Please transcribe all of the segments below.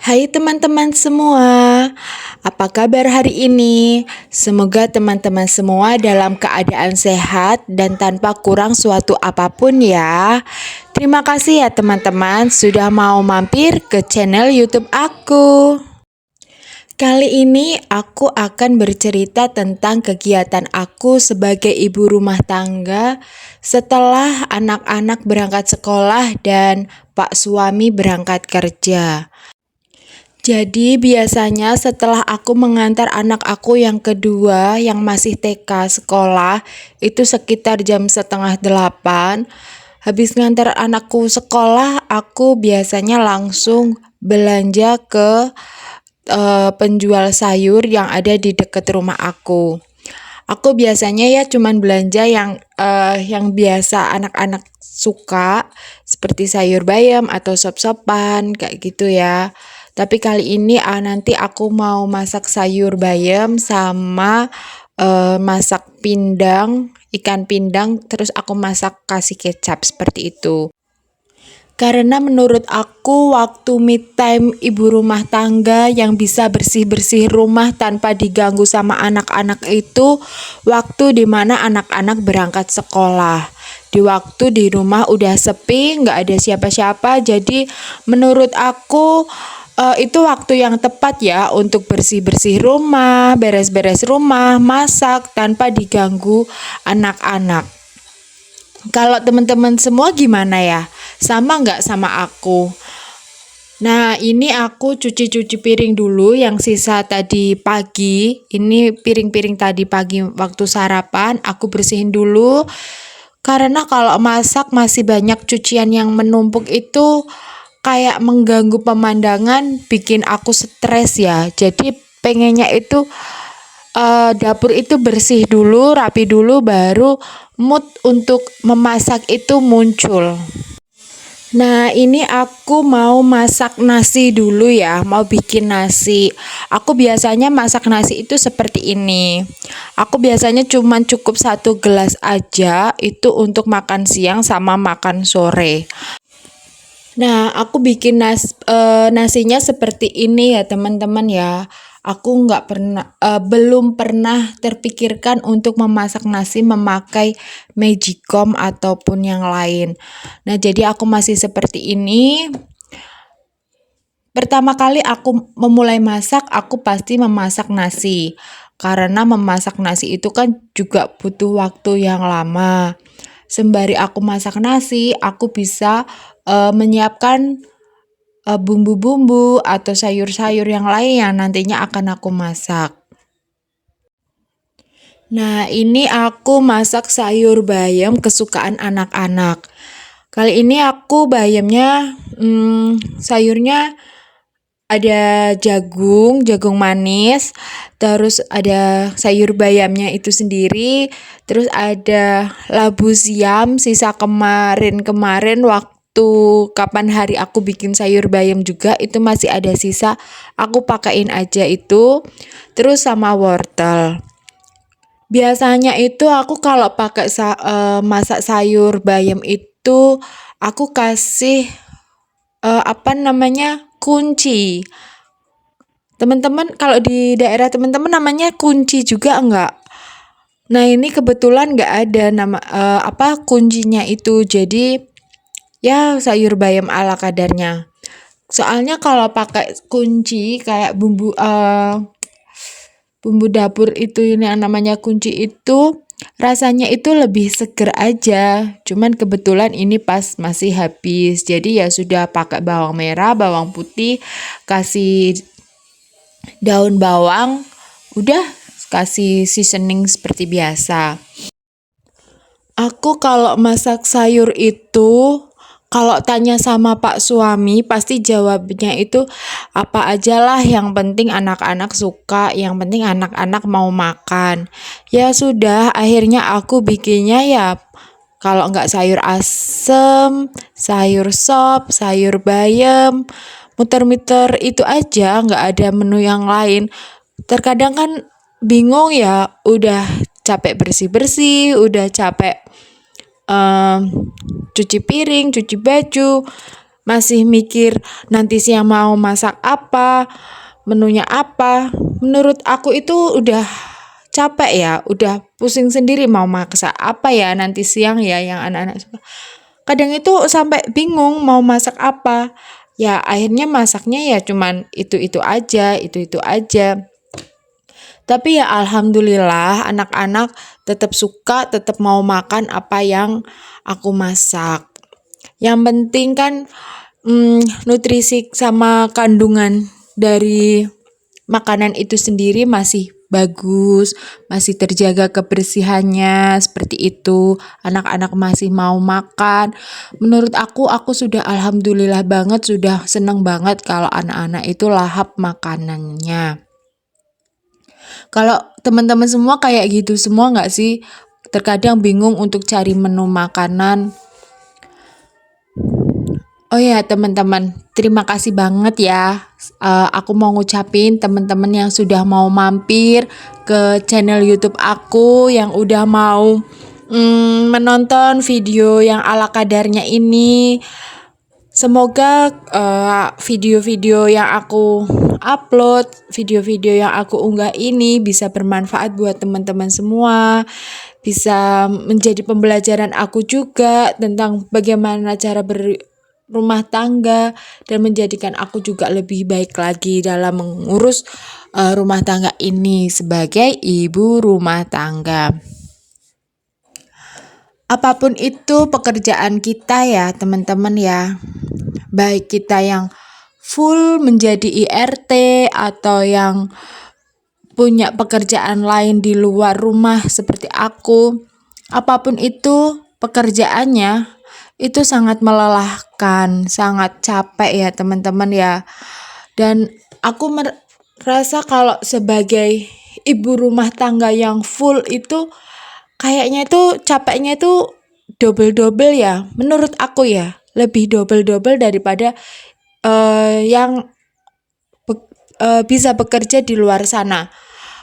Hai teman-teman semua, apa kabar hari ini? Semoga teman-teman semua dalam keadaan sehat dan tanpa kurang suatu apapun ya. Terima kasih ya teman-teman sudah mau mampir ke channel YouTube aku. Kali ini aku akan bercerita tentang kegiatan aku sebagai ibu rumah tangga setelah anak-anak berangkat sekolah dan Pak suami berangkat kerja. Jadi biasanya setelah aku mengantar anak aku yang kedua yang masih TK sekolah itu sekitar jam setengah 8. Habis ngantar anakku sekolah, aku biasanya langsung belanja ke penjual sayur yang ada di dekat rumah aku. Aku biasanya ya cuman belanja yang biasa anak-anak suka seperti sayur bayam atau sop-sopan kayak gitu ya. Tapi kali ini nanti aku mau masak sayur bayam sama masak pindang, ikan pindang, terus aku masak kasih kecap seperti itu. Karena menurut aku waktu me time ibu rumah tangga yang bisa bersih-bersih rumah tanpa diganggu sama anak-anak itu waktu dimana anak-anak berangkat sekolah. Di waktu di rumah udah sepi, nggak ada siapa-siapa, jadi menurut aku itu waktu yang tepat ya untuk bersih-bersih rumah, beres-beres rumah, masak tanpa diganggu anak-anak. Kalau teman-teman semua gimana ya? Sama nggak sama aku? Nah, ini aku cuci-cuci piring dulu yang sisa tadi pagi. Ini piring-piring tadi pagi waktu sarapan, aku bersihin dulu. Karena kalau masak masih banyak cucian yang menumpuk itu kayak mengganggu pemandangan, bikin aku stres ya. Jadi pengennya itu dapur itu bersih dulu, rapi dulu, baru mood untuk memasak itu muncul. Nah, ini aku mau masak nasi dulu ya, mau bikin nasi. Aku biasanya masak nasi itu seperti ini. Aku biasanya cuman cukup 1 gelas aja, itu untuk makan siang sama makan sore. Nah, aku bikin nasinya seperti ini ya teman-teman ya. Aku belum pernah terpikirkan untuk memasak nasi memakai magicom ataupun yang lain. Nah, jadi aku masih seperti ini. Pertama kali aku memulai masak, aku pasti memasak nasi. Karena memasak nasi itu kan juga butuh waktu yang lama. Sembari aku masak nasi, aku bisa menyiapkan bumbu-bumbu atau sayur-sayur yang lain yang nantinya akan aku masak. Nah, ini aku masak sayur bayam kesukaan anak-anak. Kali ini aku bayamnya sayurnya ada jagung manis, terus ada sayur bayamnya itu sendiri, terus ada labu siam sisa kemarin waktu kapan hari aku bikin sayur bayam juga itu masih ada sisa, aku pakein aja itu, terus sama wortel. Biasanya itu aku kalau pakai masak sayur bayam itu aku kasih kunci. Teman-teman kalau di daerah teman-teman namanya kunci juga enggak? Nah, ini kebetulan enggak ada nama kuncinya itu. Jadi ya sayur bayam ala kadarnya. Soalnya kalau pakai kunci kayak bumbu dapur itu ini yang namanya kunci itu rasanya itu lebih seger aja. Cuman kebetulan ini pas masih habis. Jadi ya sudah pakai bawang merah, bawang putih, kasih daun bawang, udah kasih seasoning seperti biasa. Aku kalau masak sayur itu kalau tanya sama Pak suami pasti jawabnya itu apa aja lah, yang penting anak-anak suka, yang penting anak-anak mau makan. Ya sudah, akhirnya aku bikinnya ya kalau nggak sayur asem, sayur sop, sayur bayam, muter-muter itu aja, nggak ada menu yang lain. Terkadang kan bingung ya, udah capek bersih-bersih, udah capek cuci piring, cuci baju, masih mikir nanti siang mau masak apa, menunya apa. Menurut aku itu udah capek ya, udah pusing sendiri mau masak apa ya nanti siang ya yang anak-anak suka. Kadang itu sampai bingung mau masak apa. Ya akhirnya masaknya ya cuman itu-itu aja, itu-itu aja. Tapi ya alhamdulillah anak-anak tetap suka, tetap mau makan apa yang aku masak. Yang penting kan nutrisi sama kandungan dari makanan itu sendiri masih bagus, masih terjaga kebersihannya, seperti itu. Anak-anak masih mau makan. Menurut aku sudah alhamdulillah banget, sudah seneng banget kalau anak-anak itu lahap makanannya. Kalau teman-teman semua kayak gitu semua nggak sih? Terkadang bingung untuk cari menu makanan. Oh ya teman-teman, terima kasih banget ya. Aku mau ngucapin teman-teman yang sudah mau mampir ke channel YouTube aku, yang udah mau menonton video yang ala kadarnya ini. Semoga video-video yang aku upload, video-video yang aku unggah ini bisa bermanfaat buat teman-teman semua. Bisa menjadi pembelajaran aku juga tentang bagaimana cara berumah tangga dan menjadikan aku juga lebih baik lagi dalam mengurus rumah tangga ini sebagai ibu rumah tangga. Apapun itu pekerjaan kita ya teman-teman ya, baik kita yang full menjadi IRT atau yang punya pekerjaan lain di luar rumah seperti aku, apapun itu pekerjaannya itu sangat melelahkan, sangat capek ya teman-teman ya. Dan aku merasa kalau sebagai ibu rumah tangga yang full itu kayaknya itu capeknya itu double-double ya, menurut aku ya, lebih double-double daripada yang bisa bekerja di luar sana.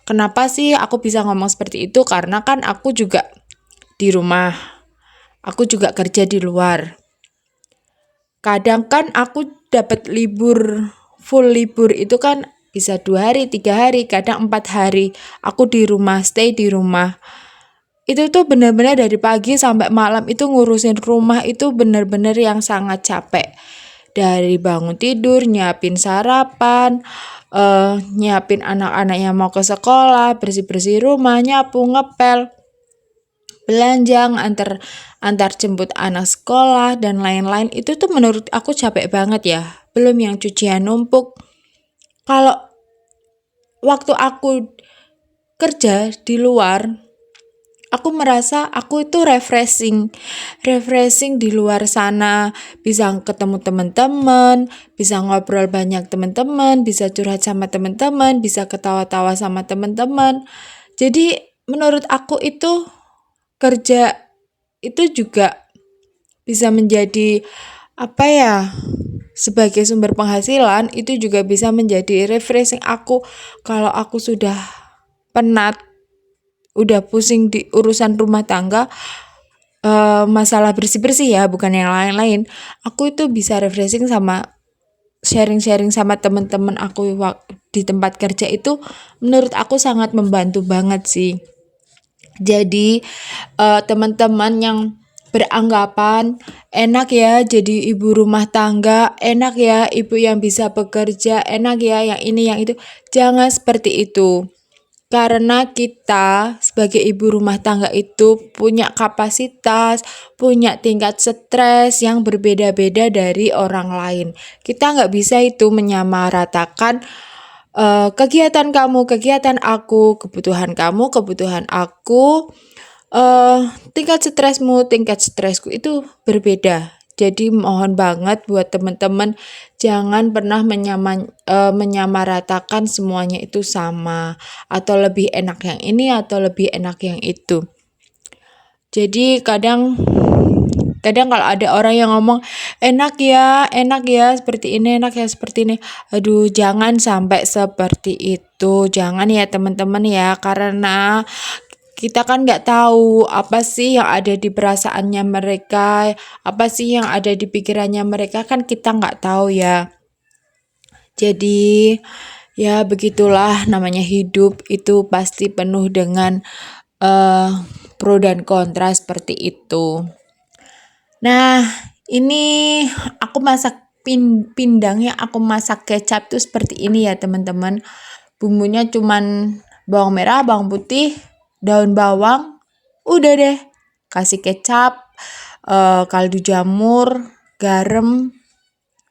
Kenapa sih aku bisa ngomong seperti itu? Karena kan aku juga di rumah, aku juga kerja di luar. Kadang kan aku dapat libur, full libur itu kan bisa 2 hari, 3 hari, kadang 4 hari. Aku di rumah, stay di rumah. Itu tuh benar-benar dari pagi sampai malam itu ngurusin rumah itu benar-benar yang sangat capek. Dari bangun tidur, nyiapin sarapan, nyiapin anak-anak yang mau ke sekolah, bersih-bersih rumah, nyapu, ngepel, belanja, antar jemput anak sekolah dan lain-lain. Itu tuh menurut aku capek banget ya. Belum yang cucian numpuk. Kalau waktu aku kerja di luar, aku merasa aku itu refreshing di luar sana, bisa ketemu teman-teman, bisa ngobrol banyak teman-teman, bisa curhat sama teman-teman, bisa ketawa-tawa sama teman-teman. Jadi menurut aku itu kerja itu juga bisa menjadi apa ya, sebagai sumber penghasilan, itu juga bisa menjadi refreshing aku kalau aku sudah penat, udah pusing di urusan rumah tangga, masalah bersih-bersih ya, bukan yang lain-lain. Aku itu bisa refreshing sama sharing-sharing sama teman-teman aku di tempat kerja itu menurut aku sangat membantu banget sih. Jadi teman-teman yang beranggapan enak ya jadi ibu rumah tangga, enak ya ibu yang bisa bekerja, enak ya yang ini yang itu, jangan seperti itu. Karena kita sebagai ibu rumah tangga itu punya kapasitas, punya tingkat stres yang berbeda-beda dari orang lain. Kita nggak bisa itu menyamaratakan kegiatan kamu, kegiatan aku, kebutuhan kamu, kebutuhan aku, tingkat stresmu, tingkat stresku itu berbeda. Jadi mohon banget buat teman-teman jangan pernah menyamaratakan semuanya itu sama atau lebih enak yang ini atau lebih enak yang itu. Jadi kadang kalau ada orang yang ngomong enak ya seperti ini, enak ya seperti ini. Aduh, jangan sampai seperti itu. Jangan ya teman-teman ya, karena kita kan nggak tahu apa sih yang ada di perasaannya mereka, apa sih yang ada di pikirannya mereka, kan kita nggak tahu ya. Jadi ya begitulah namanya hidup, itu pasti penuh dengan pro dan kontra seperti itu. Nah, ini aku masak pindangnya, aku masak kecap tuh seperti ini ya teman-teman. Bumbunya cuman bawang merah, bawang putih, daun bawang, udah deh. Kasih kecap, kaldu jamur, garam,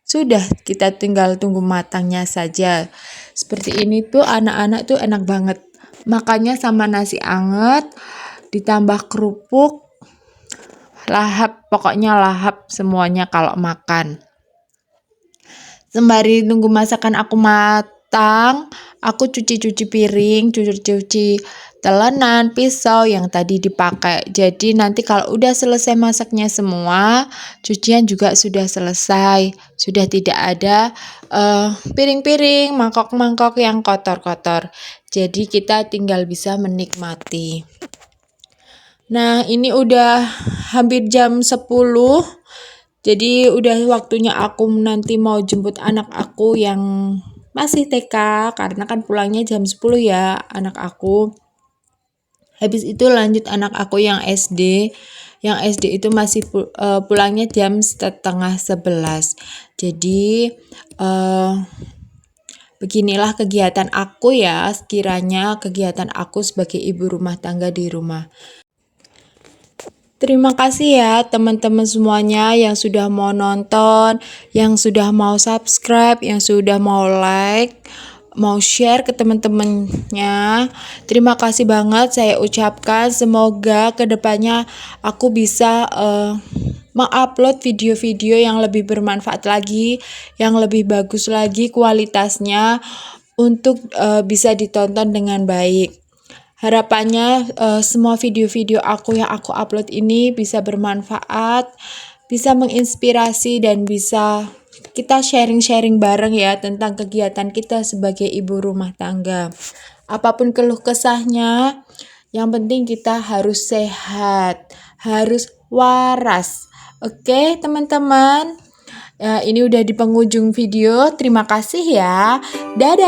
sudah kita tinggal tunggu matangnya saja. Seperti ini tuh anak-anak tuh enak banget. Makannya sama nasi anget, ditambah kerupuk, lahap, pokoknya lahap semuanya kalau makan. Sembari nunggu masakan aku matang, aku cuci-cuci piring, cuci-cuci telenan, pisau yang tadi dipakai. Jadi nanti kalau udah selesai masaknya semua, cucian juga sudah selesai. Sudah tidak ada piring-piring, mangkok-mangkok yang kotor-kotor. Jadi kita tinggal bisa menikmati. Nah, ini udah hampir jam 10. Jadi udah waktunya aku nanti mau jemput anak aku yang masih TK, karena kan pulangnya jam 10 ya anak aku. Habis itu lanjut anak aku yang SD. Yang SD itu masih pulangnya jam setengah 11. Jadi beginilah kegiatan aku ya, sekiranya kegiatan aku sebagai ibu rumah tangga di rumah. Terima kasih ya teman-teman semuanya yang sudah mau nonton, yang sudah mau subscribe, yang sudah mau like, mau share ke teman-temannya. Terima kasih banget saya ucapkan, semoga kedepannya aku bisa mengupload video-video yang lebih bermanfaat lagi, yang lebih bagus lagi kualitasnya untuk bisa ditonton dengan baik. Harapannya semua video-video aku yang aku upload ini bisa bermanfaat, bisa menginspirasi dan bisa kita sharing-sharing bareng ya tentang kegiatan kita sebagai ibu rumah tangga. Apapun keluh kesahnya, yang penting kita harus sehat, harus waras. Oke, teman-teman. Ini udah di penghujung video. Terima kasih ya. Dadah.